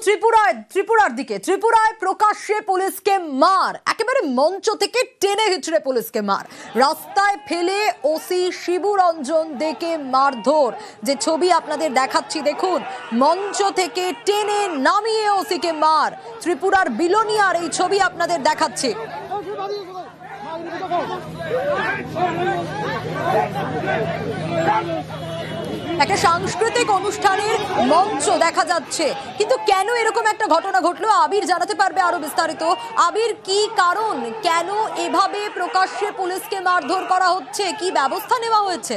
ত্রিপুরার দিকে। ত্রিপুরায় প্রকাশ্যে পুলিশকে মার, একেবারে মঞ্চ থেকে টেনে হিচড়ে পুলিশকে মার, রাস্তায় ফেলে ওসি শিবু রঞ্জন দেকে মারধর। যে ছবি আপনাদের দেখাচ্ছি দেখুন, মঞ্চ থেকে টেনে নামিয়ে ওসিকে মার। ত্রিপুরার বিলোনিয়ার এই ছবি আপনাদের দেখাচ্ছি। একটা সাংস্কৃতিক অনুষ্ঠানের মঞ্চ দেখা যাচ্ছে, কিন্তু কেন এরকম একটা ঘটনা ঘটলো আবির জানাতে পারবে আরো বিস্তারিত। আবির, কি কারণ, কেন এভাবে প্রকাশ্যে পুলিশকে মারধর করা হচ্ছে, কি ব্যবস্থা নেওয়া হয়েছে?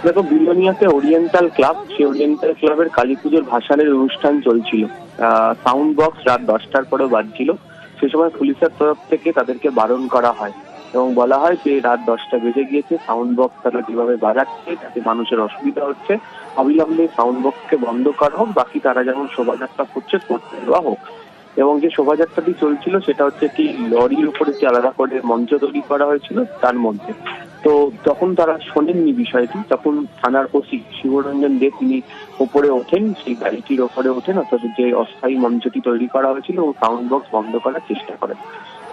দেখো, বিলোনিয়াতে ওরিয়েন্টাল ক্লাব, সেই ওরিয়েন্টাল ক্লাবের কালী পুজোর ভাসানের অনুষ্ঠান চলছিল। সাউন্ড বক্স রাত 10টার পরে বাজছিল। সে সময় পুলিশের তরফ থেকে তাদেরকে বারণ করা হয় এবং বলা হয় যে রাত 10টা বেজে গিয়েছে, সাউন্ড বক্স তারা যেভাবে বাজাচ্ছে তাতে মানুষের অসুবিধা হচ্ছে, অবিলম্বে সাউন্ড বক্সকে বন্ধ করা হোক, বাকি তারা যেমন শোভাযাত্রা করছে করতে দেওয়া হোক। এবং যে শোভাযাত্রাটি চলছিল সেটা হচ্ছে একটি লরির উপরে যে আলাদা করে মঞ্চ তৈরি করা হয়েছিল তার মধ্যে। তো তখন তারা শোনেননি বিষয়টি, তখন থানার ওসি শিবরঞ্জন দে তিনি ওপরে ওঠেন, সেই গাড়িটির ওপরে ওঠেন, অর্থাৎ যে অস্থায়ী মঞ্চটি তৈরি করা হয়েছিল ও সাউন্ড বক্স বন্ধ করার চেষ্টা করেন।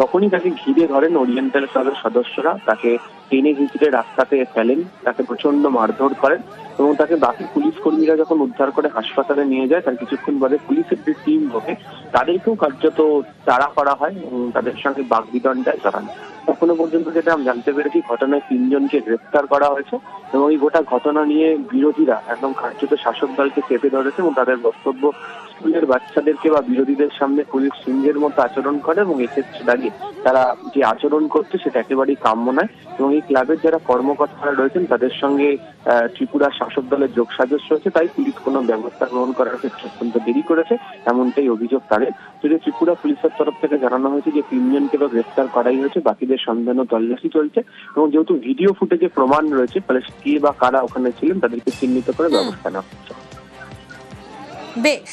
তখনই তাকে ঘিরে ধরেন ওরিয়েন্টাল ক্লাবের সদস্যরা, তাকে টেনে হিঁচড়ে রাস্তাতে ফেলেন, তাকে প্রচন্ড মারধর করেন এবং তাকে বাকি পুলিশ কর্মীরা যখন উদ্ধার করে হাসপাতালে নিয়ে যায় তার কিছুক্ষণ বাদে পুলিশের যে টিম ঢোকে তাদেরকেও কার্যত তাড়া করা হয় এবং তাদের সঙ্গে বাগবিতণ্ডায় জড়ান। এখনো পর্যন্ত যেটা আমি জানতে পেরেছি, ঘটনায় 3 জনকে গ্রেফতার করা হয়েছে এবং এই গোটা ঘটনা নিয়ে বিরোধীরা একদম কার্যত শাসক দলকে চেপে ধরেছে এবং তাদের বক্তব্য স্কুলের বাচ্চাদেরকে বা বিরোধীদের সামনে পুলিশ সিংহের মতো আচরণ করে এবং এক্ষেত্রে দাঁড়িয়ে তারা যে আচরণ করছে সেটা একেবারেই কাম্য নয় এবং এই ক্লাবের যারা কর্মকর্তারা রয়েছেন তাদের সঙ্গে ত্রিপুরা শাসক দলের যোগসাজশ রয়েছে, তাই পুলিশ কোনো ব্যবস্থা গ্রহণ করার ক্ষেত্রে অত্যন্ত দেরি করেছে, এমনটাই অভিযোগ তাদের। যদি ত্রিপুরা পুলিশের তরফ থেকে জানানো হয়েছে যে 3 জনকে তো গ্রেফতার করাই হয়েছে, বাকিদের সন্ধান ও তল্লাশি চলছে এবং যেহেতু ভিডিও ফুটেজে প্রমাণ রয়েছে ফলে কে বা কারা ওখানে ছিলেন তাদেরকে চিহ্নিত করে ব্যবস্থা নেওয়া হচ্ছে। বেশ।